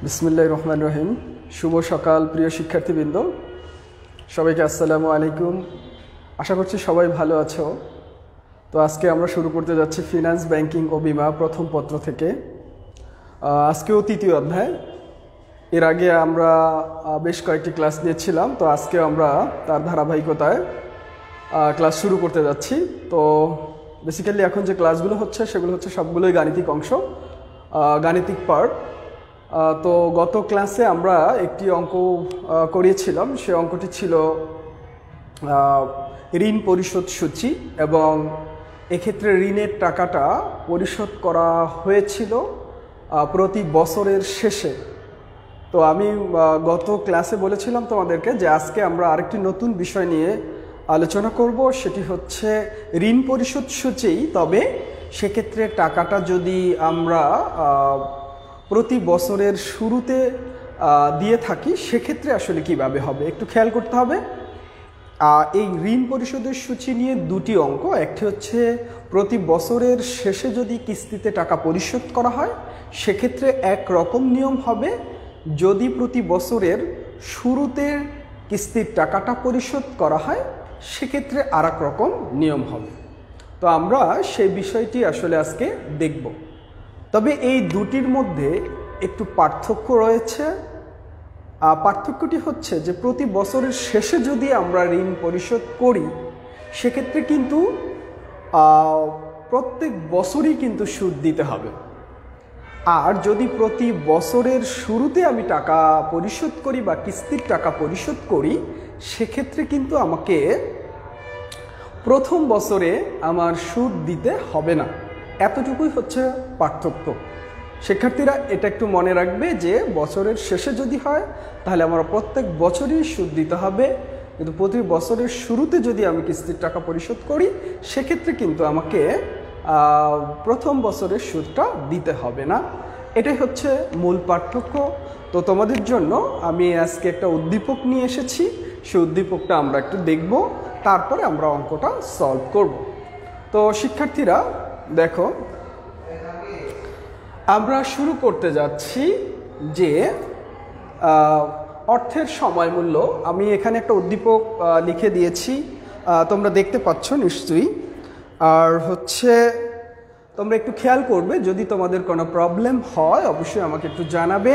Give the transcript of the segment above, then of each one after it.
বিসমিল্লাহির রহমানির রহিম। শুভ সকাল প্রিয় শিক্ষার্থীবৃন্দ, সবাইকে আসসালামু আলাইকুম। আশা করছি সবাই ভালো আছো। তো আজকে আমরা শুরু করতে যাচ্ছি ফিনান্স, ব্যাংকিং ও বিমা প্রথম পত্র থেকে। আজকেও তৃতীয় অধ্যায়। এর আগে আমরা বেশ কয়েকটি ক্লাস নিয়েছিলাম, তো আজকে আমরা তার ধারাবাহিকতায় ক্লাস শুরু করতে যাচ্ছি। তো বেসিক্যালি এখন যে ক্লাসগুলো হচ্ছে সেগুলো হচ্ছে সবগুলোই গাণিতিক অংশ, গাণিতিক পার্ট। তো গত ক্লাসে আমরা একটি অঙ্ক করিয়েছিলাম। সে অঙ্কটি ছিল ঋণ পরিশোধ সূচি, এবং এক্ষেত্রে ঋণের টাকাটা পরিশোধ করা হয়েছিল প্রতি বছরের শেষে। তো আমি গত ক্লাসে বলেছিলাম তোমাদেরকে যে আজকে আমরা আরেকটি নতুন বিষয় নিয়ে আলোচনা করব, সেটি হচ্ছে ঋণ পরিশোধ সূচি। তবে সেক্ষেত্রে টাকাটা যদি আমরা প্রতি বছরের শুরুতে দিয়ে থাকি, সেক্ষেত্রে আসলে কিভাবে হবে একটু খেয়াল করতে হবে। এই ঋণ পরিশোধের সূচি নিয়ে দুটি অঙ্ক। একটি হচ্ছে প্রতি বছরের শেষে যদি কিস্তিতে টাকা পরিশোধ করা হয়, সেক্ষেত্রে এক রকম নিয়ম হবে। যদি প্রতি বছরের শুরুতে কিস্তির টাকাটা পরিশোধ করা হয়, সেক্ষেত্রে আর এক রকম নিয়ম হবে। তো আমরা সেই বিষয়টি আসলে আজকে দেখব। তবে এই দুটির মধ্যে একটু পার্থক্য রয়েছে। পার্থক্যটি হচ্ছে যে প্রতি বছরের শেষে যদি আমরা ঋণ পরিশোধ করি, সেক্ষেত্রে কিন্তু প্রত্যেক বছরই কিন্তু সুদ দিতে হবে। আর যদি প্রতি বছরের শুরুতে আমি টাকা পরিশোধ করি বা কিস্তির টাকা পরিশোধ করি, সেক্ষেত্রে কিন্তু আমাকে প্রথম বছরে আমার সুদ দিতে হবে না। এতটুকুই হচ্ছে পার্থক্য। শিক্ষার্থীরা এটা একটু মনে রাখবে যে বছরের শেষে যদি হয় তাহলে আমার প্রত্যেক বছরই সুদ দিতে হবে, কিন্তু প্রতি বছরের শুরুতে যদি আমি কিস্তির টাকা পরিশোধ করি, সেক্ষেত্রে কিন্তু আমাকে প্রথম বছরের সুদটা দিতে হবে না। এটাই হচ্ছে মূল পার্থক্য। তো তোমাদের জন্য আমি আজকে একটা উদ্দীপক নিয়ে এসেছি। সেই উদ্দীপকটা আমরা একটু দেখব, তারপরে আমরা অঙ্কটা সলভ করব। তো শিক্ষার্থীরা দেখো, আমরা শুরু করতে যাচ্ছি যে অর্থের সময় মূল্য। আমি এখানে একটা উদ্দীপক লিখে দিয়েছি, তোমরা দেখতে পাচ্ছ নিশ্চয়ই। আর হচ্ছে তোমরা একটু খেয়াল করবে, যদি তোমাদের কোনো প্রবলেম হয় অবশ্যই আমাকে একটু জানাবে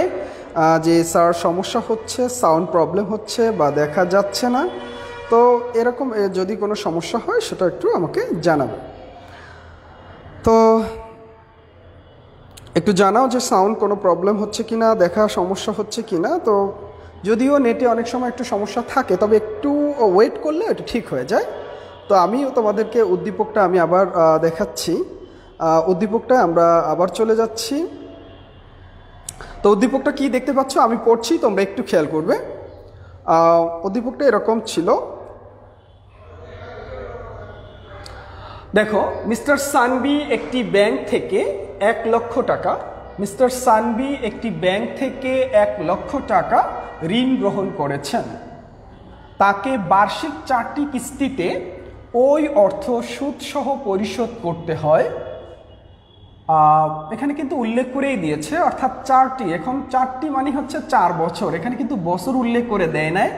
যে স্যার সমস্যা হচ্ছে, সাউন্ড প্রবলেম হচ্ছে বা দেখা যাচ্ছে না। তো এরকম যদি কোনো সমস্যা হয় সেটা একটু আমাকে জানাবে। তো একটু জানাও যে সাউন্ড কোনো প্রবলেম হচ্ছে কি না, দেখা সমস্যা হচ্ছে কি না। তো যদিও নেটে অনেক সময় একটু সমস্যা থাকে, তবে একটু ওয়েট করলে এটা ঠিক হয়ে যায়। তো আমিও তোমাদেরকে উদ্দীপকটা আমি আবার দেখাচ্ছি। উদ্দীপকটা আমরা আবার চলে যাচ্ছি। তো উদ্দীপকটা কি দেখতে পাচ্ছ, আমি পড়ছি, তোমরা একটু খেয়াল করবে। উদ্দীপকটা এরকম ছিল। দেখো, মিস্টার সানভি একটি ব্যাংক থেকে 1 লক্ষ টাকা মিস্টার সানভি একটি ব্যাংক থেকে 1 লক্ষ টাকা ঋণ গ্রহণ করেছেন। তাকে বার্ষিক 4টি কিস্তিতে ওই অর্থ সুদসহ পরিশোধ করতে হয়। এখানে কিন্তু উল্লেখ করেই দিয়েছে, অর্থাৎ 4টি। এখন 4টি মানে হচ্ছে 4 বছর। এখানে কিন্তু বছর উল্লেখ করে দেয় নাই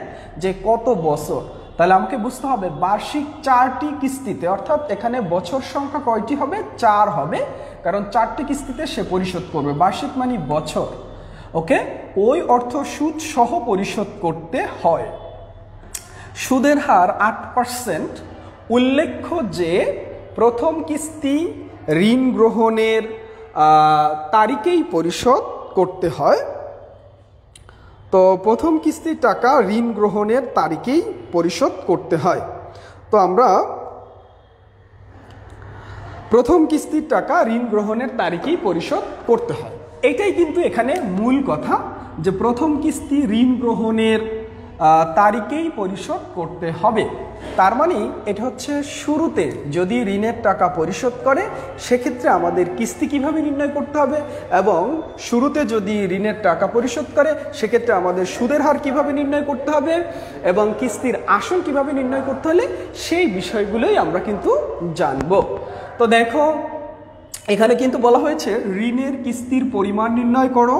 যে কত বছর। তাহলে আমাকে বুঝতে হবে বার্ষিক 4টি কিস্তিতে, অর্থাৎ এখানে বছর সংখ্যা কয়টি হবে? 4 হবে, কারণ 4টি কিস্তিতে সে পরিশোধ করবে। বার্ষিক মানে বছর। ওকে, ওই অর্থ সুদ সহ পরিশোধ করতে হয়। সুদের হার 8%। উল্লেখ্য যে প্রথম কিস্তি ঋণ গ্রহণের তারিখেই পরিশোধ করতে হয়। তো প্রথম কিস্তির টাকা ঋণ গ্রহণের তারিখেই পরিশোধ করতে হয়। তো আমরা প্রথম কিস্তির টাকা ঋণ গ্রহণের তারিখেই পরিশোধ করতে হয়, এটাই কিন্তু এখানে মূল কথা, যে প্রথম কিস্তি ঋণ গ্রহণের তারিখেই পরিশোধ করতে হবে। তার মানে এটা হচ্ছে শুরুতে যদি ঋণের টাকা পরিশোধ করে, সেক্ষেত্রে আমাদের কিস্তি কিভাবে নির্ণয় করতে হবে, এবং শুরুতে যদি ঋণের টাকা পরিশোধ করে সেক্ষেত্রে আমাদের সুদের হার কিভাবে নির্ণয় করতে হবে, এবং কিস্তির আসল কিভাবে নির্ণয় করতে হলে সেই বিষয়গুলোই আমরা কিন্তু জানব। তো দেখো, এখানে কিন্তু বলা হয়েছে ঋণের কিস্তির পরিমাণ নির্ণয় করো।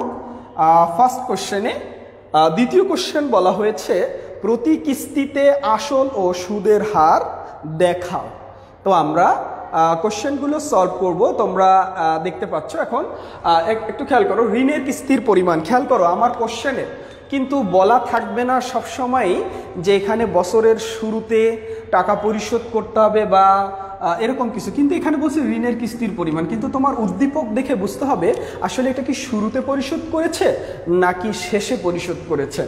ফার্স্ট কোশ্চেনে দ্বিতীয় কোশ্চেন বলা হয়েছে প্রতি কিস্তিতে আসল ও সুদের হার দেখাও। তো আমরা কোশ্চেনগুলো সলভ করব। তোমরা দেখতে পাচ্ছ এখন একটু খেয়াল করো, ঋণের কিস্তির পরিমাণ খেয়াল করো। আমার কোশ্চেনে কিন্তু বলা থাকবে না সবসময়ই যে এখানে বছরের শুরুতে টাকা পরিশোধ করতে হবে বা এরকম কিছু, কিন্তু এখানে বলছে ঋণের কিস্তির পরিমাণ। কিন্তু তোমার উদ্দীপক দেখে বুঝতে হবে আসলে এটা কি শুরুতে পরিশোধ করেছে নাকি শেষে পরিশোধ করেছে।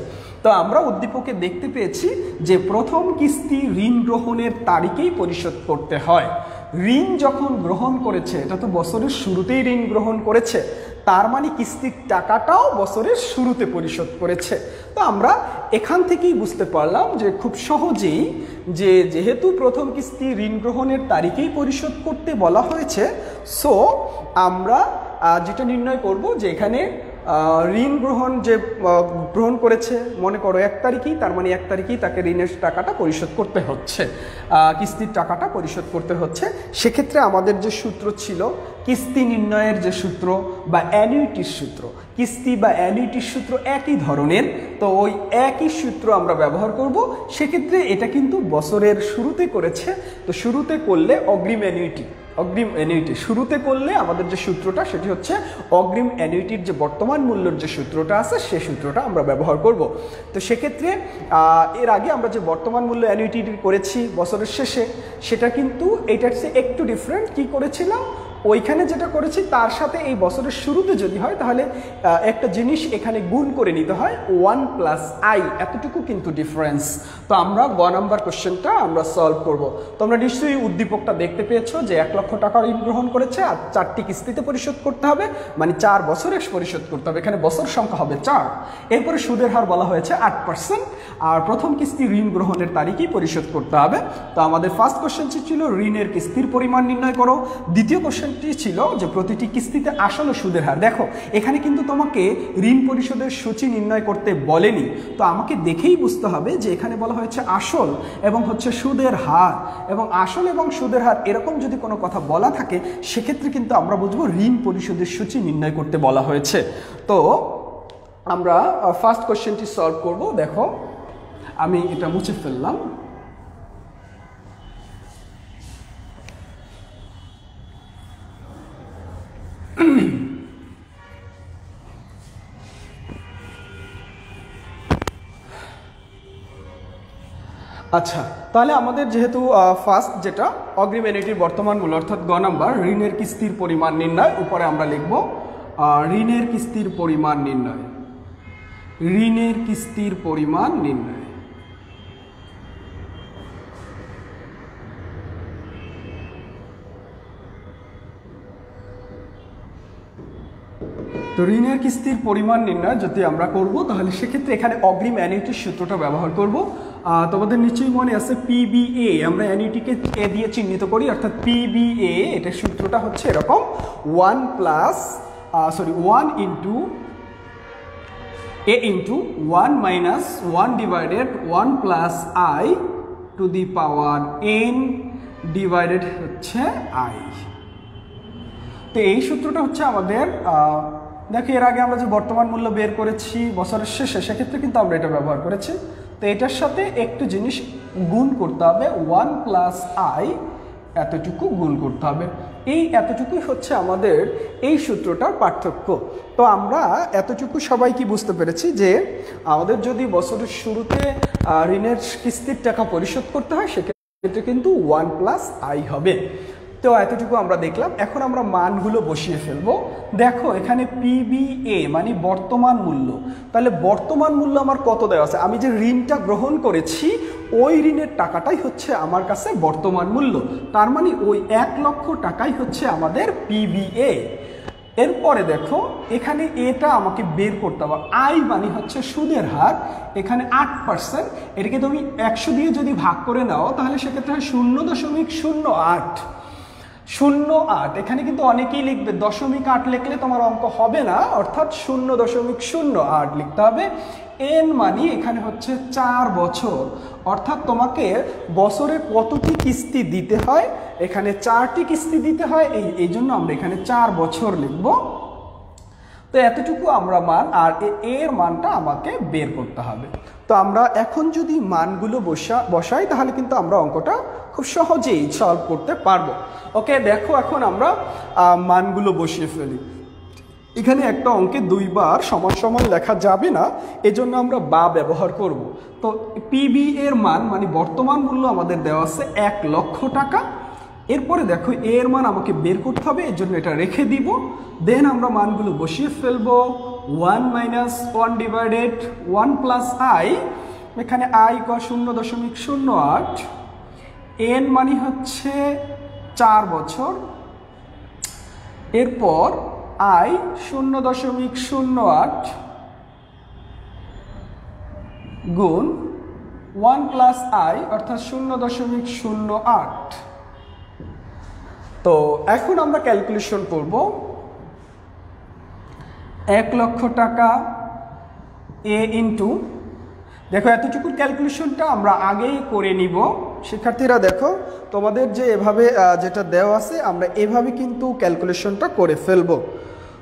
তো আমরা উদ্দীপকে দেখতে পেয়েছি যে প্রথম কিস্তি ঋণ গ্রহণের তারিখেই পরিশোধ করতে হয়। ঋণ যখন গ্রহণ করেছে, এটা তো বছরের শুরুতেই ঋণ গ্রহণ করেছে, তার মানে কিস্তির টাকাটাও বছরের শুরুতে পরিশোধ করেছে। তো আমরা এখান থেকেই বুঝতে পারলাম যে খুব সহজেই যে যেহেতু প্রথম কিস্তি ঋণ গ্রহণের তারিখেই পরিশোধ করতে বলা হয়েছে, সো আমরা যেটা নির্ণয় করব যে এখানে ঋণ গ্রহণ করেছে মনে করো 1 তারিখেই, তার মানে 1 তারিখেই তাকে ঋণের টাকাটা পরিশোধ করতে হচ্ছে, কিস্তির টাকাটা পরিশোধ করতে হচ্ছে। সেক্ষেত্রে আমাদের যে সূত্র ছিল কিস্তি নির্ণয়ের যে সূত্র বা অ্যানুইটির সূত্র, কিস্তি বা অ্যানুইটির সূত্র একই ধরনের, তো ওই একই সূত্র আমরা ব্যবহার করব। সেক্ষেত্রে এটা কিন্তু বছরের শুরুতে করেছে, তো শুরুতে করলে অগ্রিম অ্যানুইটি শুরুতে করলে আমাদের যে সূত্রটা সেটি হচ্ছে অগ্রিম অ্যানুইটির যে বর্তমান মূল্যের যে সূত্রটা আছে সেই সূত্রটা আমরা ব্যবহার করব। তো সেক্ষেত্রে এর আগে আমরা যে বর্তমান মূল্য অ্যানুইটি করেছি বছরের শেষে, সেটা কিন্তু এইটার চেয়ে একটু ডিফারেন্ট। কি করেছিলাম, ওইখানে যেটা করেছি তার সাথে এই বছরের শুরুতে যদি হয় তাহলে একটা জিনিস এখানে গুণ করে নিতে হয় 1 + i, এতটুকু কিন্তু ডিফারেন্স। তো আমরা গ নাম্বার কোশ্চেনটা আমরা সলভ করব। তোমরা নিশ্চয়ই উদ্দীপকটা দেখতে পেয়েছো যে 1 লক্ষ টাকা ঋণ গ্রহণ করেছে আর 4টি কিস্তিতে পরিশোধ করতে হবে, মানে 4 বছরে পরিশোধ করতে হবে। এখানে বছর সংখ্যা হবে 4। এরপরে সুদের হার বলা হয়েছে 8%, আর প্রথম কিস্তি ঋণ গ্রহণের তারিখেই পরিশোধ করতে হবে। তো আমাদের ফার্স্ট কোশ্চেনটি ছিল ঋণের কিস্তির পরিমাণ নির্ণয় করো। দ্বিতীয় কোশ্চেন ছিল যে প্রতিটি কিস্তিতে আসল ও সুদের হার। দেখো এখানে কিন্তু তোমাকে ঋণ পরিশোধের সূচি নির্ণয় করতে বলেনি, তো আমাকে দেখেই বুঝতে হবে যে এখানে বলা হয়েছে আসল এবং হচ্ছে সুদের হার, এবং আসল এবং সুদের হার এরকম যদি কোনো কথা বলা থাকে সেক্ষেত্রে কিন্তু আমরা বুঝবো ঋণ পরিশোধের সূচি নির্ণয় করতে বলা হয়েছে। তো আমরা ফার্স্ট কোশ্চেনটি সলভ করব। দেখো আমি এটা মুছে ফেললাম। আচ্ছা, তাহলে আমাদের যেহেতু ফার্স্ট যেটা অগ্রিম অ্যানুইটির বর্তমান মূল্য অর্থাৎ গ নাম্বার ঋণের কিস্তির পরিমাণ নির্ণয়, উপরে আমরা লিখব ঋণের কিস্তির পরিমাণ নির্ণয়, ঋণের কিস্তির পরিমাণ নির্ণয়। তো ঋণের কিস্তির পরিমাণ নির্ণয় যদি আমরা করব তাহলে সেক্ষেত্রে এখানে অগ্রিম অ্যানুইটির সূত্রটা ব্যবহার করব। তোমাদের নিশ্চয়ই মনে আছে পিবিএ, আমরা অ্যানুইটিকে এ দিয়ে চিহ্নিত করি, অর্থাৎ পিবিএ এটার সূত্রটা হচ্ছে এরকম 1 × a × 1 - 1 / 1 + i to the power n divided হচ্ছে i। তো এই সূত্রটা হচ্ছে আমাদের দেখো এর আগে আমরা যে বর্তমান মূল্য বের করেছি বছরের শেষে, সেক্ষেত্রে কিন্তু আমরা এটা ব্যবহার করেছি। তো এটার সাথে একটু জিনিস গুণ করতে হবে, 1 + i এতটুকু গুণ করতে হবে। এই এতটুকুই হচ্ছে আমাদের এই সূত্রটার পার্থক্য। তো আমরা এতটুকু সবাই কি বুঝতে পেরেছি যে আমাদের যদি বছরের শুরুতে ঋণের কিস্তির টাকা পরিশোধ করতে হয় সেক্ষেত্রে কিন্তু 1 + i হবে। তো এতটুকু আমরা দেখলাম। এখন আমরা মানগুলো বসিয়ে ফেলবো। দেখো এখানে পিবিএ মানে বর্তমান মূল্য, তাহলে বর্তমান মূল্য আমার কত দেওয়া আছে, আমি যে ঋণটা গ্রহণ করেছি ওই ঋণের টাকাটাই হচ্ছে আমার কাছে বর্তমান মূল্য, তার মানে ওই 1 লক্ষ টাকাই হচ্ছে আমাদের পিবিএ। এরপরে দেখো এখানে এটা আমাকে বের করতে হবে, আই মানে হচ্ছে সুদের হার, এখানে 8%, এটাকে তুমি 100 দিয়ে যদি ভাগ করে নাও তাহলে সেক্ষেত্রে হয় 0.08। এখানে কিন্তু অনেকেই লিখবে 0.8 লিখলে তোমার অঙ্ক হবে না, অর্থাৎ 0.08 লিখতে হবে। এন মানে এখানে হচ্ছে 4 বছর, অর্থাৎ তোমাকে বছরে কতটি কিস্তি দিতে হয়, এখানে 4টি কিস্তি দিতে হয়, এই জন্য আমরা এখানে 4 বছর লিখব। তো তো এতটুকু আমরা মান, আর এর মানটা আমাকে বের করতে হবে। তো আমরা এখন যদি মানগুলো বসাই তাহলে কিন্তু আমরা অঙ্কটা খুব সহজেই সলভ করতে পারবো। ওকে, দেখো এখন আমরা মানগুলো বসিয়ে ফেলি। এখানে একটা অঙ্কে দুইবার সমান সমান লেখা যাবে না, এজন্য আমরা বা ব্যবহার করব। তো পিবি এর মান মানে বর্তমান মূল্য আমাদের দেওয়া আছে 1 লক্ষ টাকা। এরপরে দেখো এর মান আমাকে বের করতে হবে, এর জন্য এটা রেখে দিব। দেন আমরা মানগুলো বসিয়ে ফেলবো। 1 - 1 ডিভাইডেড 1 প্লাস আই, এখানে আই = 0.08, এন মানে হচ্ছে 4 বছর। এরপর আই 0.08 গুণ 1 প্লাস আই অর্থাৎ 0.08। তো এখন আমরা ক্যালকুলেশন করব। 1 লক্ষ টাকা এ ইন্টু, দেখো এতটুকুর ক্যালকুলেশনটা আমরা আগেই করে নিব। শিক্ষার্থীরা দেখো তোমাদের যে এভাবে যেটা দেওয়া আছে আমরা এভাবে কিন্তু ক্যালকুলেশনটা করে ফেলব।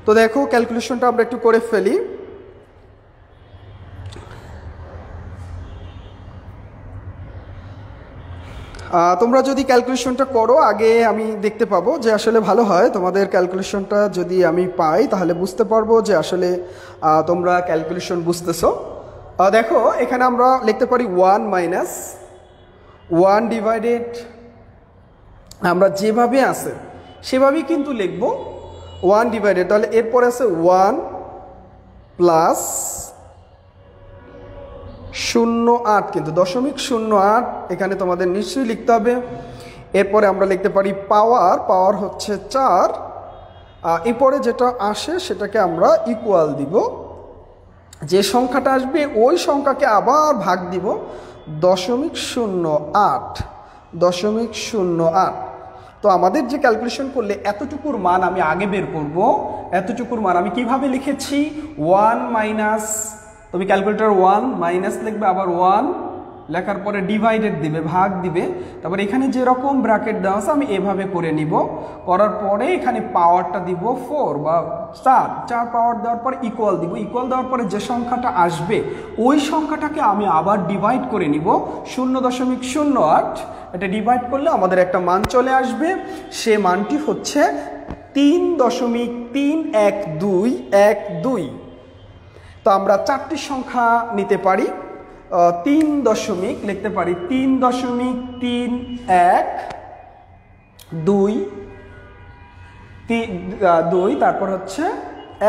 তো দেখো ক্যালকুলেশনটা আমরা একটু করে ফেলি। তোমরা যদি ক্যালকুলেশনটা করো আগে আমি দেখতে পাবো যে আসলে ভালো হয়। তোমাদের ক্যালকুলেশনটা যদি আমি পাই তাহলে বুঝতে পারবো যে আসলে তোমরা ক্যালকুলেশন বুঝতেছো। দেখো এখানে আমরা লিখতে পারি 1 - 1 ডিভাইডেড, আমরা যেভাবে আছে সেভাবেই কিন্তু লিখব 1 ডিভাইডেড, তাহলে এরপর আছে 1 প্লাস 0.8, কিন্তু 0.08 এখানে তোমাদের নিশ্চয়ই লিখতে হবে। এরপরে আমরা লিখতে পারি পাওয়ার হচ্ছে 4, এরপরে যেটা আসে সেটাকে আমরা ইকুয়াল দিব। যে সংখ্যাটা আসবে ওই সংখ্যাকে আবার ভাগ দিব 0.08। তো আমাদের যে ক্যালকুলেশন করলে এতটুকুর মান আমি আগে বের করব। এতটুকুর মান আমি কিভাবে লিখেছি, 1 মাইনাস, তুমি ক্যালকুলেটর 1 মাইনাস লিখবে, আবার 1 লেখার পরে ডিভাইডেড দিবে, ভাগ দিবে। তারপর এখানে যেরকম ব্র্যাকেট দেওয়া আছে আমি এভাবে করে নিব। করার পরে এখানে পাওয়ারটা দিব 4 বা 4 পাওয়ার দেওয়ার পর ইকুয়াল দিব। ইকুয়াল দেওয়ার পরে যে সংখ্যাটা আসবে ওই সংখ্যাটাকে আমি আবার ডিভাইড করে নিব 0.08। এটা ডিভাইড করলে আমাদের একটা মান চলে আসবে। সে মানটি হচ্ছে 3.31212। তো আমরা 4টি সংখ্যা নিতে পারি। 3 দশমিক লিখতে পারি 3.312, তারপর হচ্ছে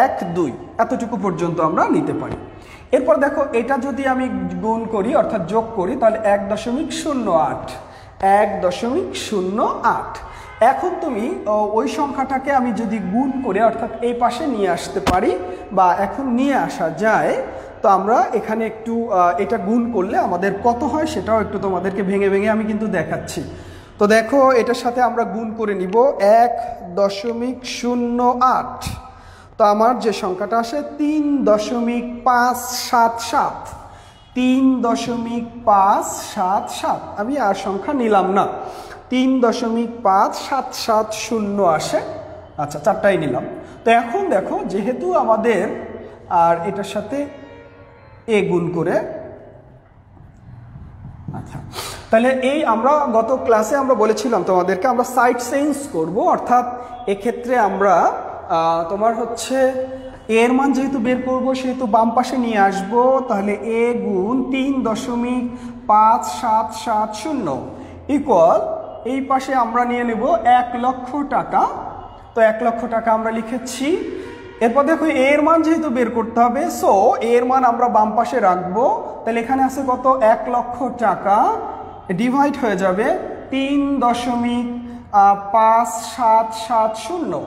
1 2, এতটুকু পর্যন্ত আমরা নিতে পারি। এরপর দেখো এটা যদি আমি গুণ করি অর্থাৎ যোগ করি তাহলে 1.08। এখন তুমি ওই সংখ্যাটাকে আমি যদি গুণ করে অর্থাৎ এই পাশে নিয়ে আসতে পারি বা এখন নিয়ে আসা যায়, তো আমরা এখানে একটু এটা গুণ করলে আমাদের কত হয় সেটাও একটু তোমাদেরকে ভেঙে ভেঙে আমি কিন্তু দেখাচ্ছি। তো দেখো এটার সাথে আমরা গুণ করে নিব 1.08। তো আমার যে সংখ্যাটা আসে 3.577। 3.577, আমি আর সংখ্যা নিলাম না, 3.5770 আসে। আচ্ছা, 4টাই নিলাম। তো এখন দেখো যেহেতু আমাদের আর এটার সাথে এ গুণ করে, আচ্ছা তাহলে এই আমরা গত ক্লাসে আমরা বলেছিলাম তোমাদেরকে আমরা সাইড চেঞ্জ করব, অর্থাৎ এক্ষেত্রে আমরা তোমার হচ্ছে এর মান যেহেতু বের করব সেহেতু বাম পাশে নিয়ে আসব। তাহলে এ গুণ 3.5770 ইকুয়াল এই পাশে আমরা নিয়ে নেব 1 লক্ষ টাকা। তো 1 লক্ষ টাকা আমরা লিখেছি। এরপর দেখো এর মান যেহেতু বের করতে হবে, সো এর মান আমরা বাম পাশে রাখবো। তাহলে এখানে আছে কত, 1 লক্ষ টাকা ডিভাইড হয়ে যাবে 3.5770।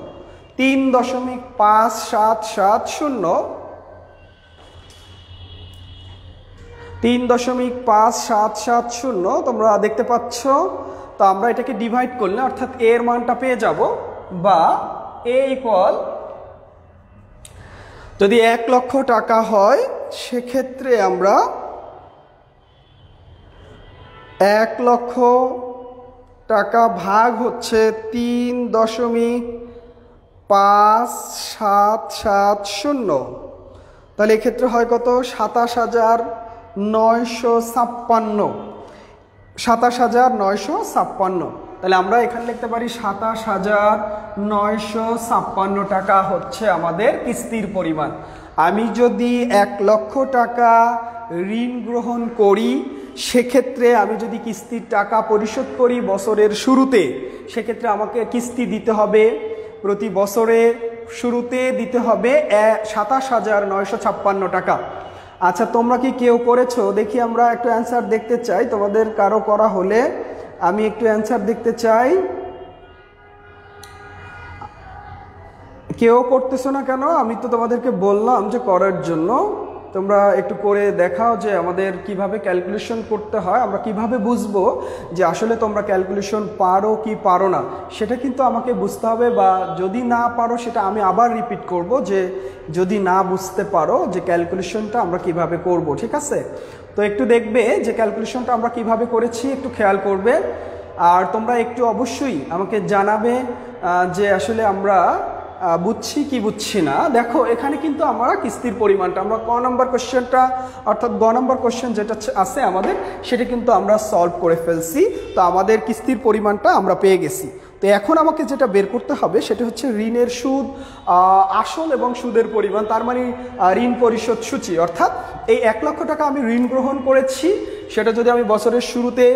3.5770 তোমরা দেখতে পাচ্ছ। তো আমরা এটাকে ডিভাইড করলে অর্থাৎ এর মানটা পেয়ে যাব, বা এ ইকুয়াল যদি 1 লক্ষ টাকা হয় সেক্ষেত্রে আমরা 1 লক্ষ টাকা ভাগ হচ্ছে 5770। তাহলে এক্ষেত্রে হয় কত? 27,956। 27,956। তাহলে আমরা এখানে লিখতে পারি 27,956 টাকা হচ্ছে আমাদের কিস্তির পরিমাণ। আমি যদি 1 লক্ষ টাকা ঋণ গ্রহণ করি, সেক্ষেত্রে আমি যদি কিস্তির টাকা পরিশোধ করি বছরের শুরুতে, সেক্ষেত্রে আমাকে কিস্তি দিতে হবে প্রতি বছরের শুরুতে দিতে হবে 27,956 টাকা। আচ্ছা, তোমরা কি কেউ করেছো? দেখি আমরা একটু অ্যান্সার দেখতে চাই। তোমাদের কারো করা হলে আমি একটু অ্যান্সার দেখতে চাই। কেউ করতেছো না কেন? আমি তো তোমাদেরকে বললাম যে করার জন্য। তোমরা একটু করে দেখাও যে আমাদের কিভাবে ক্যালকুলেশন করতে হয়। আমরা কিভাবে বুঝবো যে আসলে তোমরা ক্যালকুলেশন পারো কি পারো না, সেটা কিন্তু আমাকে বুঝতে হবে। বা যদি না পারো, সেটা আমি আবার রিপিট করব যে যদি না বুঝতে পারো যে ক্যালকুলেশনটা আমরা কিভাবে করব। ঠিক আছে? তো একটু দেখবে যে ক্যালকুলেশনটা আমরা কিভাবে করেছি, একটু খেয়াল করবে। আর তোমরা একটু অবশ্যই আমাকে জানাবে যে আসলে আমরা বুঝছি কি বুঝছি না। দেখো, এখানে কিন্তু আমরা কিস্তির পরিমাণটা আমরা ক নম্বর কোশ্চেনটা, অর্থাৎ গ নম্বর কোশ্চেন যেটা আছে আমাদের, সেটা কিন্তু আমরা সলভ করে ফেলছি। তো আমাদের কিস্তির পরিমাণটা আমরা পেয়ে গেছি। তো এখন আমাকে যেটা বের করতে হবে সেটা হচ্ছে ঋণের সুদ, আসল এবং সুদের পরিমাণ, তার মানে ঋণ পরিশোধ সূচি। অর্থাৎ এই 1 লক্ষ টাকা আমি ঋণ গ্রহণ করেছি, সেটা যদি আমি বছরের শুরুতে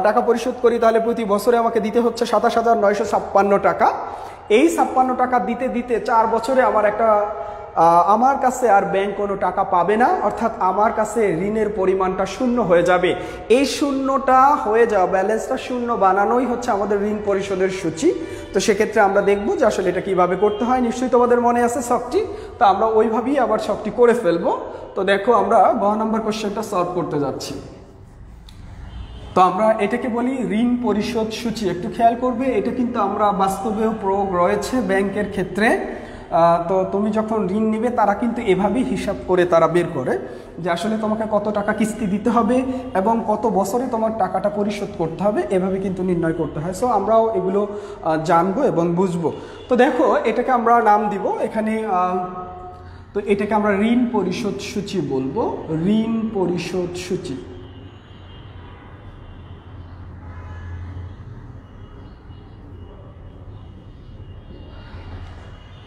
টাকা পরিশোধ করি, তাহলে প্রতি বছরে আমাকে দিতে হচ্ছে 27,956 টাকা। এই 56 টাকা দিতে দিতে 4 বছরে আমার কাছে আর ব্যাংক কোনো টাকা পাবে না। অর্থাৎ আমার কাছে ঋণের পরিমাণটা শূন্য হয়ে যাবে। এই শূন্যটা হয়ে যাওয়া, ব্যালেন্সটা শূন্য বানানোই হচ্ছে আমাদের ঋণ পরিশোধের সূচি। তো সেক্ষেত্রে আমরা দেখব যে আসলে এটা কিভাবে করতে হয়। নিশ্চয়ই তোমাদের মনে আছে ছকটি, তো আমরা ওইভাবেই আবার ছকটি করে ফেলবো। তো দেখো, আমরা গ নম্বর কোশ্চেনটা সলভ করতে যাচ্ছি। তো আমরা এটাকে বলি ঋণ পরিশোধ সূচি। একটু খেয়াল করবে, এটা কিন্তু আমরা বাস্তবেও প্রয়োগ রয়েছে ব্যাংকের ক্ষেত্রে। তো তুমি যখন ঋণ নিবে, তারা কিন্তু এভাবেই হিসাব করে তারা বের করে যে আসলে তোমাকে কত টাকা কিস্তি দিতে হবে এবং কত বছরে তোমার টাকাটা পরিশোধ করতে হবে, এভাবে কিন্তু নির্ণয় করতে হয়। সো আমরাও এগুলো জানবো এবং বুঝবো। তো দেখো, এটাকে আমরা নাম দিব এখানে, তো এটাকে আমরা ঋণ পরিশোধ সূচি বলবো, ঋণ পরিশোধ সূচি।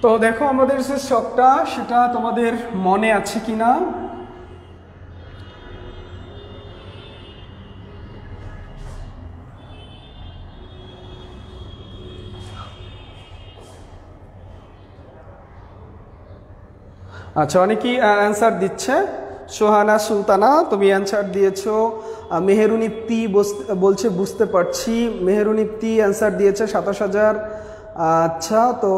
তো দেখো, আমাদের যে ছকটা, সেটা তোমাদের মনে আছে কিনা? আচ্ছা, অনেকেই অ্যান্সার দিচ্ছে। সোহানা সুলতানা, তুমি অ্যান্সার দিয়েছো। মেহেরুনিপ্তি বলছে বুঝতে পারছি। মেহেরুনিপ্তি অ্যান্সার দিয়েছে 27,000। আচ্ছা, তো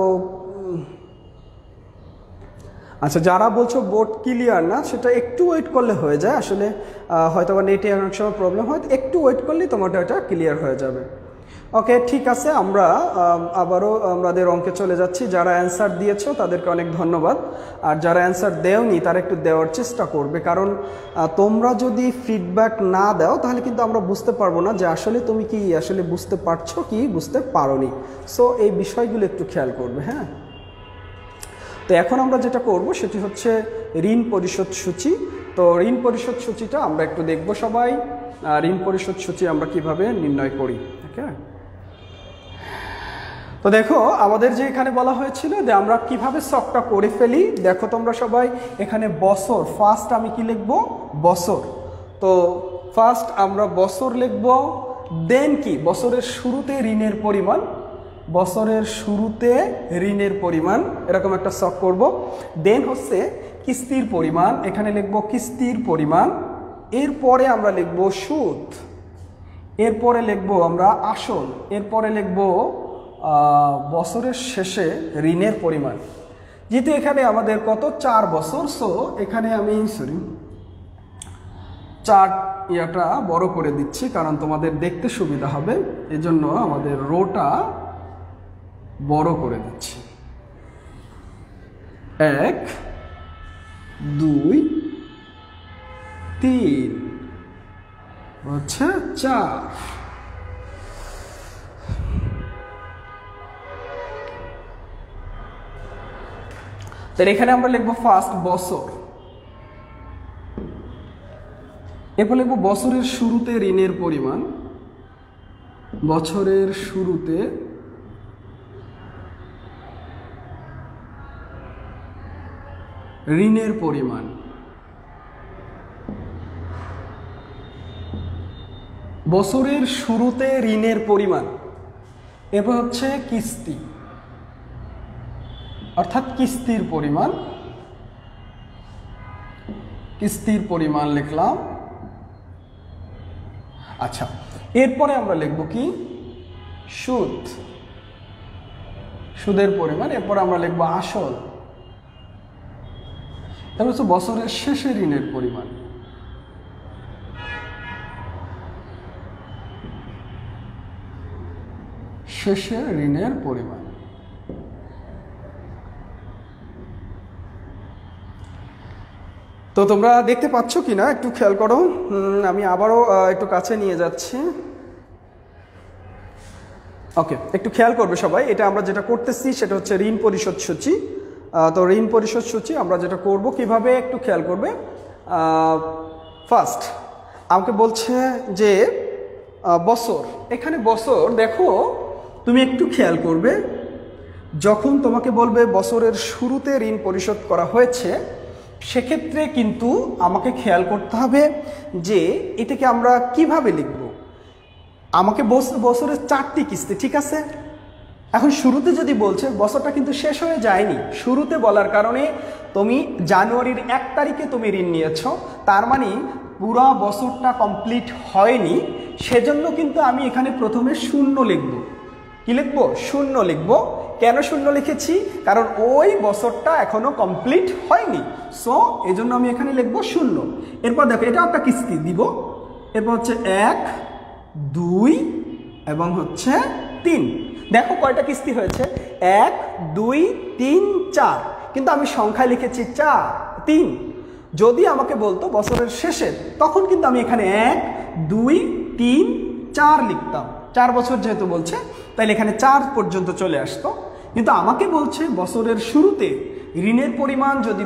আচ্ছা, যারা বলছো বোর্ড ক্লিয়ার না, সেটা একটু ওয়েট করলে হয়ে যায়। আসলে হয়তো বা নেটে অনেক সময় প্রবলেম হয়, একটু ওয়েট করলেই তোমারটা এটা ক্লিয়ার হয়ে যাবে। ওকে, ঠিক আছে। আমরা আবারও আমাদের অঙ্কে চলে যাচ্ছি। যারা অ্যান্সার দিয়েছো তাদেরকে অনেক ধন্যবাদ। আর যারা অ্যান্সার দেওনি, তারা একটু দেওয়ার চেষ্টা করবে, কারণ তোমরা যদি ফিডব্যাক না দাও, তাহলে কিন্তু আমরা বুঝতে পারবো না যে আসলে তুমি কি আসলে বুঝতে পারছো কি বুঝতে পারোনি। সো এই বিষয়গুলো একটু খেয়াল করবে। হ্যাঁ, তো এখন আমরা যেটা করব সেটি হচ্ছে ঋণ পরিশোধ সূচি। তো ঋণ পরিশোধ সূচিটা আমরা একটু দেখব সবাই। ঋণ পরিশোধ সূচি আমরা কিভাবে নির্ণয় করি। ওকে, তো দেখো, আমাদের যে এখানে বলা হয়েছিল যে আমরা কিভাবে ছকটা করে ফেলি। দেখো তোমরা সবাই, এখানে বছর, ফার্স্ট আমি কি লিখব? বছর। তো ফার্স্ট আমরা বছর লিখব। দেন কি? বছরের শুরুতে ঋণের পরিমাণ, বছরের শুরুতে ঋণের পরিমাণ, এরকম একটা ছক করব। দেন হচ্ছে কিস্তির পরিমাণ, এখানে লিখব কিস্তির পরিমাণ। এরপরে আমরা লিখব সুদ, এরপরে লিখব আমরা আসল, এরপরে লিখব বছরের শেষে ঋণের পরিমাণ। যেহেতু এখানে আমাদের কত 4 বছর, সো এখানে আমি চার্ট ইয়াটা বড় করে দিচ্ছি, কারণ তোমাদের দেখতে সুবিধা হবে। এজন্য আমাদের রোটা বড় করে দিচ্ছি। 1 2 3 হচ্ছে 4। তো এখানে আমরা লিখবো ফার্স্ট বছর, এরপর লিখবো বছরের শুরুতে ঋণের পরিমাণ, বছরের শুরুতে ঋণের পরিমাণ, বছরের শুরুতে ঋণের পরিমাণ। এরপর হচ্ছে কিস্তি, অর্থাৎ কিস্তির পরিমাণ, কিস্তির পরিমাণ লিখলাম। আচ্ছা, এরপরে আমরা লিখব কি সুদ, সুদের পরিমাণ। এরপর আমরা লিখব আসল, তারপর হচ্ছে বছরের শেষে ঋণের পরিমাণ, শেষে ঋণের পরিমাণ। তো তোমরা দেখতে পাচ্ছ কি না একটু খেয়াল করো, আমি আবারও একটু কাছে নিয়ে যাচ্ছি। ওকে, একটু খেয়াল করবে সবাই, এটা আমরা যেটা করতেছি সেটা হচ্ছে ঋণ পরিশোধ সূচি। তো ঋণ পরিশোধ সূচি আমরা যেটা করব কিভাবে একটু খেয়াল করবে। ফার্স্ট আমাকে বলছে যে বছর, এখানে বছর দেখো তুমি একটু খেয়াল করবে, যখন তোমাকে বলবে বছরের শুরুতে ঋণ পরিশোধ করা হয়েছে, সেক্ষেত্রে কিন্তু আমাকে খেয়াল করতে হবে যে এটাকে আমরা কিভাবে লিখব। আমাকে বছরের 4টি কিস্তি, ঠিক আছে। এখন শুরুতে যদি বলছে, বছরটা কিন্তু শেষ হয়ে যায়নি, শুরুতে বলার কারণে তুমি জানুয়ারির 1 তারিখে তুমি ঋণ নিয়েছ, তার মানে পুরো বছরটা কমপ্লিট হয়নি, সেজন্য কিন্তু আমি এখানে প্রথমে শূন্য লিখব। কি লিখব? শূন্য লিখব। কেন শূন্য লিখেছি? কারণ ওই বছরটা এখনো কমপ্লিট হয়নি, সো এই জন্য আমি এখানে লিখব শূন্য। এরপর দেখো এটা একটা কিস্তি দিব, এরপর হচ্ছে 1, 2 এবং হচ্ছে 3। দেখো কয়টা কিস্তি হয়েছে, 1, 2, 3, 4, কিন্তু আমি সংখ্যায় লিখেছি 4, 3। যদি আমাকে বলতো বছরের শেষে, তখন কিন্তু আমি এখানে 1, 2, 3, 4 লিখতাম। 4 বছর যেহেতু বলছে, তাইলে এখানে 4 পর্যন্ত চলে আসতো। কিন্তু আমাকে বলছে বছরের শুরুতে ঋণের পরিমাণ যদি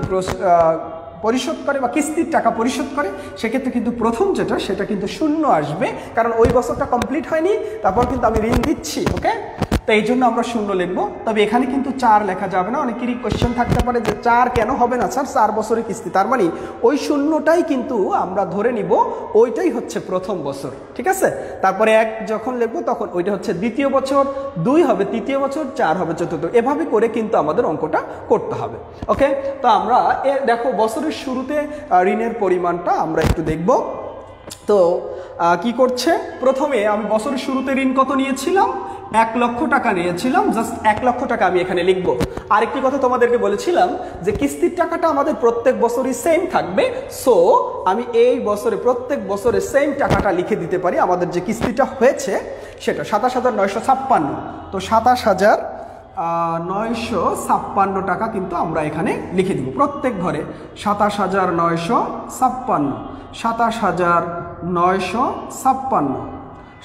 পরিশোধ করে বা কিস্তির টাকা পরিশোধ করে, সেক্ষেত্রে কিন্তু প্রথম যেটা সেটা কিন্তু শূন্য আসবে, কারণ ওই বছরটা কমপ্লিট হয়নি, তারপর কিন্তু আমি ঋণ দিচ্ছি। ওকে, তো এই জন্য আমরা শূন্য লিখবো। তবে এখানে কিন্তু 4 লেখা যাবে না। অনেকেরই কোয়েশ্চেন থাকতে পারে যে 4 কেন হবে না স্যার, 4 বছরের কিস্তি, তার মানে ওই শূন্যটাই কিন্তু আমরা ধরে নিব ওইটাই হচ্ছে প্রথম বছর, ঠিক আছে। তারপরে 1 যখন লিখবো তখন ওইটা হচ্ছে দ্বিতীয় বছর, 2 হবে তৃতীয় বছর, 4 হবে চতুর্থ, এভাবে করে কিন্তু আমাদের অঙ্কটা করতে হবে। ওকে, তো আমরা দেখো বছরের শুরুতে ঋণের পরিমাণটা আমরা একটু দেখব। তো কি করছে, প্রথমে আমি বছরের শুরুতে ঋণ কত নিয়েছিলাম, 1 লক্ষ টাকা নিয়েছিলাম। জাস্ট 1 লক্ষ টাকা আমি এখানে লিখবো। আরেকটি কথা তোমাদেরকে বলেছিলাম যে কিস্তির টাকাটা আমাদের প্রত্যেক বছরই সেম থাকবে, সো আমি এই বছরে প্রত্যেক বছরে সেম টাকাটা লিখে দিতে পারি। আমাদের যে কিস্তিটা হয়েছে সেটা 27,956, তো 27,956 টাকা কিন্তু আমরা এখানে লিখে দিব প্রত্যেক ঘরে। 27,956, 27,956,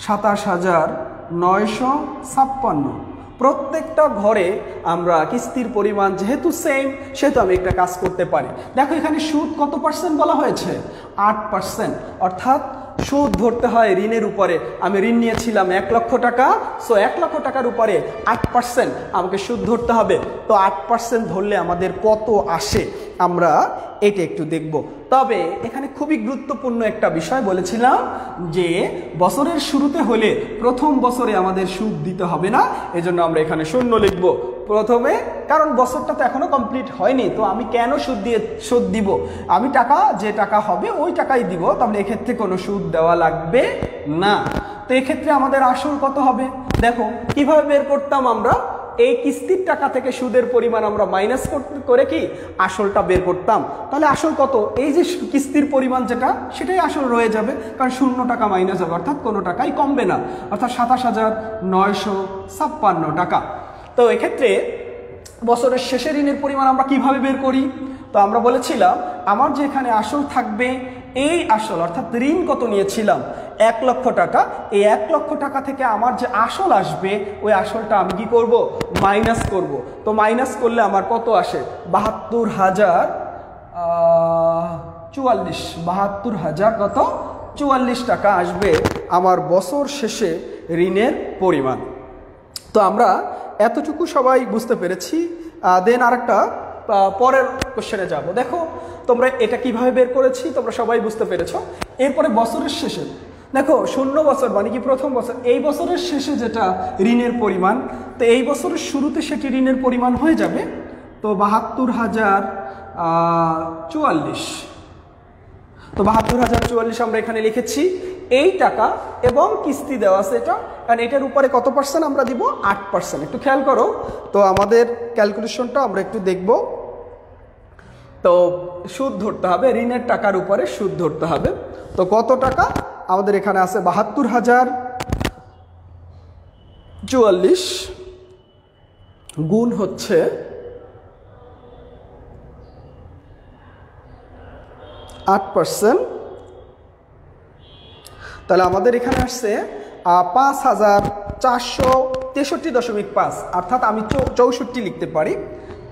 27,956, প্রত্যেকটা ঘরে আমরা কিস্তির পরিমাণ যেহেতু সেম, সেহেতু আমি একটা কাজ করতে পারি। দেখো এখানে সুদ কত পার্সেন্ট বলা হয়েছে, 8%, অর্থাৎ সুদ ধরতে হয় ঋণের উপরে। আমি ঋণ নিয়েছিলাম 1 লক্ষ টাকা, সো 1 লক্ষ টাকার উপরে 8% আমাকে সুদ ধরতে হবে। তো 8% ধরলে আমাদের কত আসে আমরা এটা একটু দেখব। তবে এখানে খুবই গুরুত্বপূর্ণ একটা বিষয় বলেছিলাম যে বছরের শুরুতে হলে প্রথম বছরে আমাদের সুদ দিতে হবে না, এজন্য আমরা এখানে শূন্য লিখব প্রথমে, কারণ বছরটা তো এখনো কমপ্লিট হয়নি। তো আমি কেন সুদ দিব, আমি টাকা যে টাকা হবে ওই টাকাই দিব, তাহলে এক্ষেত্রে কোনো সুদ দেওয়া লাগবে না। তো এক্ষেত্রে আমাদের আসল কত হবে, দেখো কিভাবে বের করতাম আমরা, এই কিস্তির টাকা থেকে সুদের পরিমাণ আমরা মাইনাস করে কি আসলটা বের করতাম। তাহলে আসল কত, এই যে কিস্তির পরিমাণ যেটা সেটাই আসল রয়ে যাবে, কারণ 0 টাকা মাইনাস হবে, অর্থাৎ কোনো টাকাই কমবে না, অর্থাৎ 27,956 টাকা। তো এক্ষেত্রে বছরের শেষে ঋণের পরিমাণ আমরা কিভাবে বের করি, তো আমরা বলেছিলাম আমার যে এখানে আসল থাকবে এই আসল অর্থাৎ ঋণ কত নিয়েছিলাম 1 লক্ষ টাকা, এই 1 লক্ষ টাকা থেকে আমার যে আসল আসবে ওই আসলটা আমি কি করব মাইনাস করব। তো মাইনাস করলে আমার কত আসে 72,044 কত 44 টাকা আসবে আমার বছর শেষে ঋণের পরিমাণ। তো আমরা এতটুকু সবাই বুঝতে পেরেছি। দেন আরেকটা পরের কোশ্চেনে যাব। দেখো তোমরা এটা কিভাবে বের করেছি তোমরা সবাই বুঝতে পেরেছো। এরপরে বছরের শেষে দেখো 0 বছর মানে কি প্রথম বছর, এই বছরের শেষে যেটা ঋণের পরিমাণ, তো এই বছরের শুরুতে সেটি ঋণের পরিমাণ হয়ে যাবে। তো 72,044, তো 72,044 আমরা এখানে লিখেছি। এই টাকা এবং কিস্তি দেওয়া আছে এটা, কারণ এটার উপরে কত পার্সেন্ট আমরা দিব 8%। একটু খেয়াল করো, তো আমাদের ক্যালকুলেশনটা আমরা একটু দেখব। তো সুদ ধরতে হবে, ঋণের টাকার উপরে সুদ ধরতে হবে। তো কত টাকা আমাদের এখানে আছে 72,044 গুণ হচ্ছে 8%, তাহলে আমাদের এখানে আসছে 5,463.5, অর্থাৎ আমি 64 লিখতে পারি।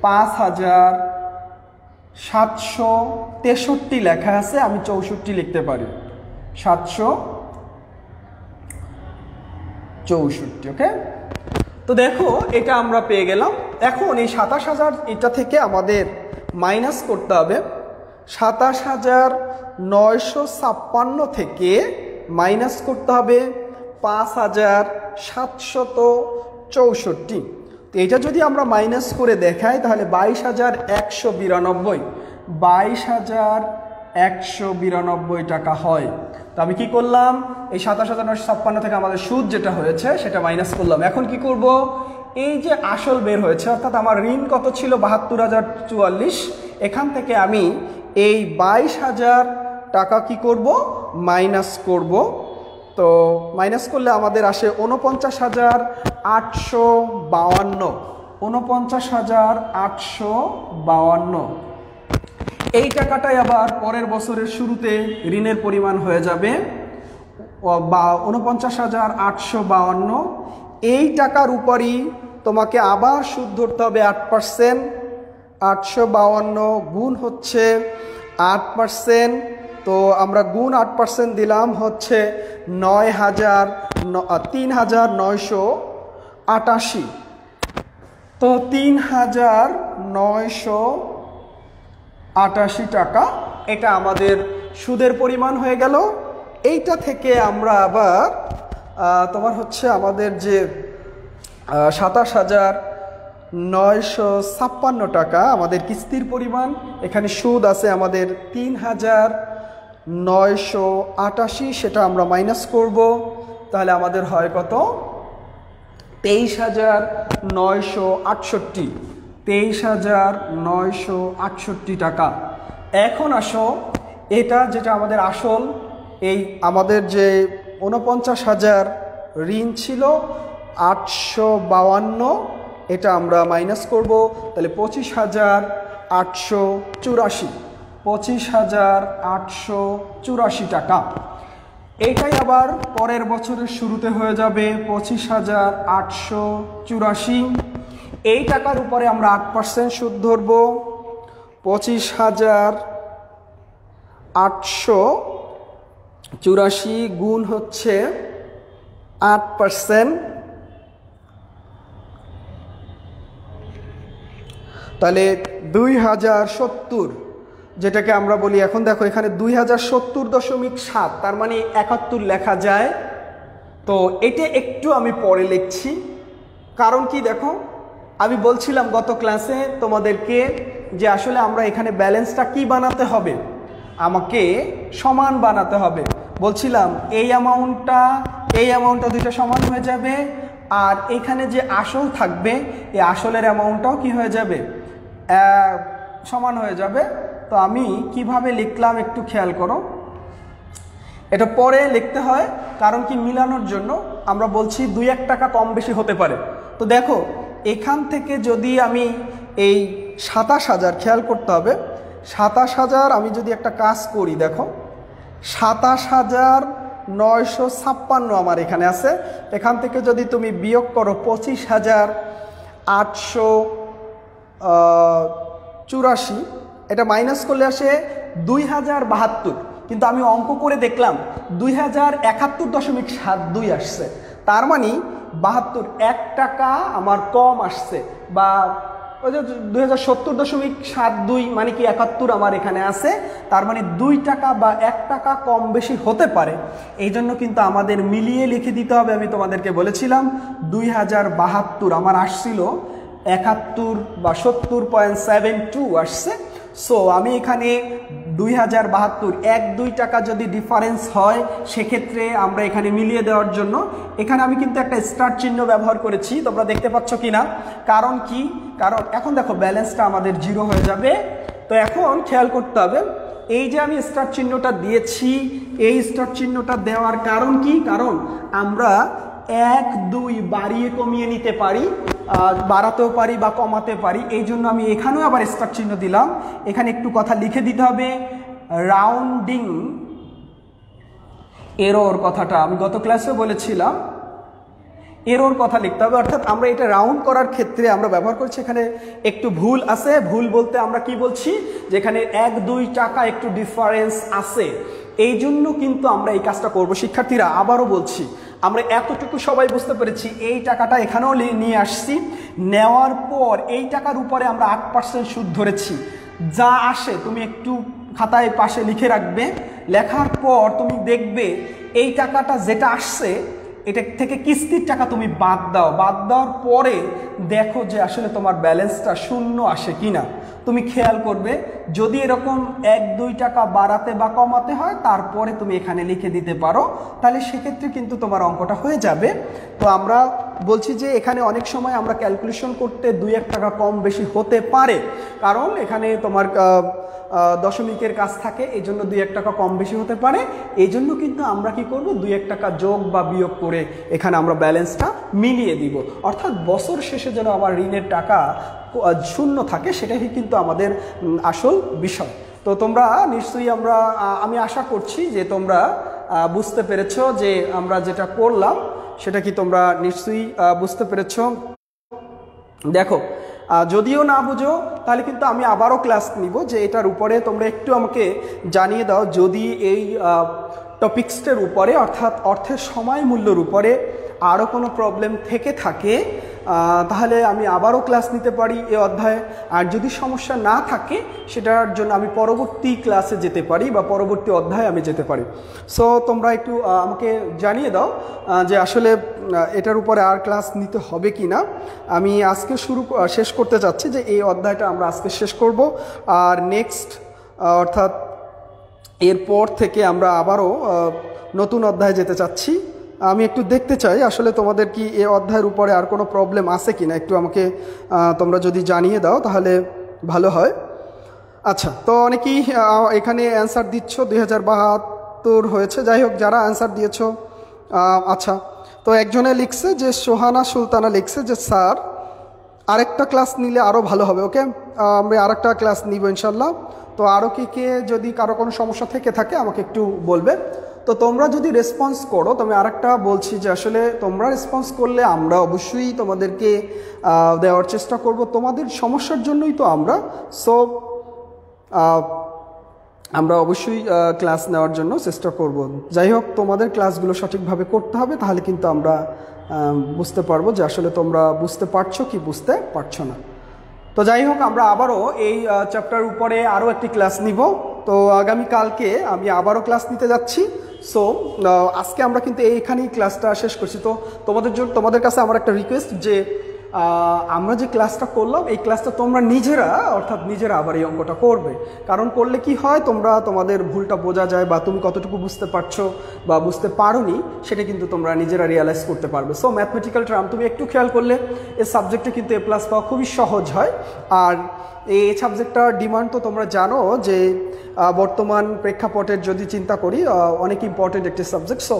5,763 লেখা আছে, আমি 64 লিখতে পারি, 764। ওকে, তো দেখো এটা আমরা পেয়ে গেলাম। এখন এই 27,000 এটা থেকে আমাদের মাইনাস করতে হবে। 27,956 থেকে মাইনাস করতে হবে 5,764। তো এটা যদি আমরা মাইনাস করে দেখাই তাহলে 22,192, 22,192 টাকা হয়। তো আমি কি করলাম, এই 27,956 থেকে আমাদের সুদ যেটা হয়েছে সেটা মাইনাস করলাম। এখন কি করব, এই যে আসল বের হয়েছে অর্থাৎ আমার ঋণ কত ছিল 72,044, এখান থেকে আমি এই 22,000 টাকা কি করব মাইনাস করব। তো মাইনাস করলে আমাদের আসে 49,852, 49,852। এই টাকাটাই আবার পরের বছরের শুরুতে ঋণের পরিমাণ হয়ে যাবে 49,852। এই টাকার উপরই তোমাকে আবার সুদ ধরতে হবে 8%। 852 গুণ হচ্ছে 8%, তো আমরা গুণ 8% দিলাম হচ্ছে 3,988। তো 3,988 টাকা এটা আমাদের সুদের পরিমাণ হয়ে গেল। এইটা থেকে আমরা আবার তোমার হচ্ছে আমাদের যে 27,956 টাকা আমাদের কিস্তির পরিমাণ, এখানে সুদ আছে আমাদের 3,988, সেটা আমরা মাইনাস করব। তাহলে আমাদের হয় কত 23,968, 23,968 টাকা। এখন আসো এটা যেটা আমাদের আসল, এই আমাদের যে 49,000 ঋণ ছিল 852, এটা আমরা মাইনাস করব। তাহলে 25,884, 25,884 টাকা। এইটাই আবার পরের বছরের শুরুতে হয়ে যাবে 25,884। এই টাকার উপরে আমরা 8% সুদ ধরব। 25,884 গুণ হচ্ছে 8%, তাহলে 2070, যেটাকে আমরা বলি, এখন দেখো এখানে 2070.7, তার মানে 71 লেখা যায়। তো এটা একটু আমি পরে লিখছি, কারণ কি দেখো আমি বলছিলাম গত ক্লাসে তোমাদেরকে যে আসলে আমরা এখানে ব্যালেন্সটা কি বানাতে হবে, আমাকে সমান বানাতে হবে। বলছিলাম এই অ্যামাউন্টটা দুইটা সমান হয়ে যাবে, আর এখানে যে আসল থাকবে এই আসলের অ্যামাউন্টটাও কি হয়ে যাবে সমান হয়ে যাবে। তো আমি কিভাবে লিখলাম একটু খেয়াল করো, এটা পরে লিখতে হয় কারণ কি মিলানোর জন্য আমরা বলছি 2-1 টাকা কম বেশি হতে পারে। তো দেখো এখান থেকে যদি আমি এই 27,000, খেয়াল করতে হবে 27,000 আমি যদি একটা কাজ করি, দেখো ২৭,৯৫৬ আমার এখানে আছে। এখান থেকে যদি তুমি বিয়োগ করো ২৫,৮৮৪, এটা মাইনাস করলে আসে ২০৭২, কিন্তু আমি অঙ্ক করে দেখলাম ২০৭১.৭২ আসছে। তার মানে ৭২ ১ টাকা আমার কম আসছে, বা ওই যে ২০৭০.৭২ মানে কি ৭১ আমার এখানে আছে। তার মানে ২ টাকা বা ১ টাকা কম বেশি হতে পারে। এই জন্য কিন্তু আমাদের মিলিয়ে লিখে দিতে হবে। আমি তোমাদেরকে বলেছিলাম ২০৭২ আমার আসছিল ৭১ বা ৭০.72 আসছে। সো আমি এখানে ২০৭২ ১-২ টাকা যদি ডিফারেন্স হয়, সেক্ষেত্রে আমরা এখানে মিলিয়ে দেওয়ার জন্য এখানে আমি কিন্তু একটা স্টার চিহ্ন ব্যবহার করেছি। তোমরা দেখতে পাচ্ছ কি না? কারণ কি? কারণ এখন দেখো ব্যালেন্সটা আমাদের 0 হয়ে যাবে। তো এখন খেয়াল করতে হবে, এই যে আমি স্টার চিহ্নটা দিয়েছি, এই স্টার চিহ্নটা দেওয়ার কারণ কি? কারণ আমরা ১-২ বাড়িয়ে কমিয়ে নিতে পারি, বাড়াতেও পারি বা কমাতে পারি। এই জন্য আমি এখানেও আবার স্টার চিহ্ন দিলাম। এখানে একটু কথা লিখে দিতে হবে, রাউন্ডিং এরর কথাটা আমি গত ক্লাসে বলেছিলাম, এরর কথা লিখতে হবে। অর্থাৎ আমরা এটা রাউন্ড করার ক্ষেত্রে আমরা ব্যবহার করছি, এখানে একটু ভুল আছে। ভুল বলতে আমরা কি বলছি, যেখানে ১-২ টাকা একটু ডিফারেন্স আছে, এই জন্য কিন্তু আমরা এই কাজটা করব। শিক্ষার্থীরা আবারও বলছি, আমরা এতটুকু সবাই বুঝতে পেরেছি। এই টাকাটা এখানেও নিয়ে আসছি, নেওয়ার পর এই টাকার উপরে আমরা ৮% সুদ ধরেছি। যা আসে তুমি একটু খাতায় পাশে লিখে রাখবে। লেখার পর তুমি দেখবে এই টাকাটা যেটা আসছে, এটা থেকে কিস্তির টাকা তুমি বাদ দাও। বাদ দেওয়ার পরে দেখো যে আসলে তোমার ব্যালেন্সটা শূন্য আসে কিনা। তুমি খেয়াল করবে, যদি এরকম ১-২ টাকা বাড়াতে বা কমাতে হয়, তারপরে তুমি এখানে লিখে দিতে পারো, তাহলে সেক্ষেত্রে কিন্তু তোমার অঙ্কটা হয়ে যাবে। তো আমরা বলছি যে এখানে অনেক সময় আমরা ক্যালকুলেশন করতে ২-১ টাকা কম বেশি হতে পারে, কারণ এখানে তোমার দশমিকের কাজ থাকে, এই জন্য ২-১ টাকা কম বেশি হতে পারে। এই জন্য কিন্তু আমরা কি করব, ২-১ টাকা যোগ বা বিয়োগ করে এখানে আমরা ব্যালেন্সটা মিলিয়ে দিব। অর্থাৎ বছর শেষে যেন আমার ঋণের টাকা শূন্য থাকে, সেটাই কিন্তু আমাদের আসল বিষয়। তো তোমরা নিশ্চয়ই আমি আশা করছি যে তোমরা বুঝতে পেরেছো যে আমরা যেটা করলাম সেটা কি তোমরা নিশ্চয়ই বুঝতে পেরেছো। দেখো, যদিও না বুঝো তাহলে কিন্তু আমি আবারও ক্লাস নিব, যে এটার উপরে তোমরা একটু আমাকে জানিয়ে দাও, যদি এই টপিক্সটার উপরে অর্থাৎ অর্থের সময় মূল্যর উপরে আরও কোনো প্রবলেম থেকে থাকে, তাহলে আমি আবারও ক্লাস নিতে পারি এই অধ্যায়ে। আর যদি সমস্যা না থাকে, সেটার জন্য আমি পরবর্তী ক্লাসে যেতে পারি বা পরবর্তী অধ্যায়ে আমি যেতে পারি। সো তোমরা একটু আমাকে জানিয়ে দাও যে আসলে এটার উপরে আর ক্লাস নিতে হবে কি না। আমি আজকে শেষ করতে চাচ্ছি, যে এই অধ্যায়টা আমরা আজকে শেষ করব। আর নেক্সট অর্থাৎ এরপর থেকে আমরা আবারও নতুন অধ্যায়ে যেতে চাচ্ছি। আমি একটু দেখতে চাই আসলে তোমাদের কি এই অধ্যায়ের উপরে আর কোনো প্রবলেম আছে কি না, একটু আমাকে তোমরা যদি জানিয়ে দাও তাহলে ভালো হয়। আচ্ছা, তো অনেকেই এখানে অ্যান্সার দিচ্ছ, ২০৭২ হয়েছে। যাই হোক, যারা অ্যান্সার দিয়েছ, আচ্ছা, তো একজনে লিখছে যে সোহানা সুলতানা লিখছে যে স্যার আরেকটা ক্লাস নিলে আরও ভালো হবে। ওকে, আমরা আরেকটা ক্লাস নিব ইনশাল্লাহ। তো আরও কে যদি কারো কোনো সমস্যা থেকে থাকে আমাকে একটু বলবে। তো তোমরা যদি রেসপন্স করো, তুমি আরেকটা বলছি যে আসলে তোমরা রেসপন্স করলে আমরা অবশ্যই তোমাদেরকে দেওয়ার চেষ্টা করব, তোমাদের সমস্যার জন্যই তো আমরা। সো আমরা অবশ্যই ক্লাস নেওয়ার জন্য চেষ্টা করব। যাই হোক, তোমাদের ক্লাসগুলো সঠিকভাবে করতে হবে, তাহলে কিন্তু আমরা বুঝতে পারবো যে আসলে তোমরা বুঝতে পারছো কি বুঝতে পারছো না। তো যাই হোক, আমরা আবারও এই চ্যাপ্টার উপরে আরও একটি ক্লাস নিব। তো আগামীকালকে আমি আবারও ক্লাস নিতে যাচ্ছি। সো আজকে আমরা কিন্তু এইখানেই ক্লাসটা শেষ করছি। তো তোমাদের কাছে আমার একটা রিকোয়েস্ট, যে আমরা যে ক্লাসটা করলাম, এই ক্লাসটা তোমরা নিজেরা আবার এই অঙ্কটা করবে। কারণ করলে কি হয়, তোমাদের ভুলটা বোঝা যায়, বা তুমি কতটুকু বুঝতে পারছো বা বুঝতে পারোনি সেটা কিন্তু তোমরা নিজেরা রিয়ালাইজ করতে পারবে। সো ম্যাথমেটিক্যাল টার্ম তুমি একটু খেয়াল করলে এই সাবজেক্টে কিন্তু A+ পাওয়া খুবই সহজ হয়। আর এই সাবজেক্টটার ডিমান্ড তো তোমরা জানো, যে বর্তমান প্রেক্ষাপটের যদি চিন্তা করি অনেক ইম্পর্টেন্ট একটি সাবজেক্ট। সো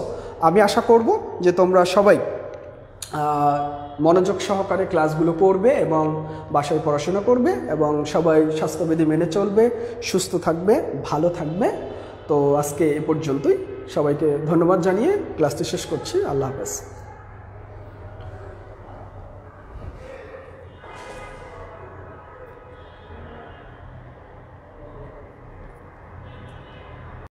আমি আশা করব যে তোমরা সবাই মনোযোগ সহকারে ক্লাসগুলো পড়বে এবং বাসায় পড়াশোনা করবে, এবং সবাই স্বাস্থ্যবিধি মেনে চলবে, সুস্থ থাকবে, ভালো থাকবে। তো আজকে এ পর্যন্তই। সবাইকে ধন্যবাদ জানিয়ে ক্লাসটি শেষ করছি। আল্লাহ হাফেজ।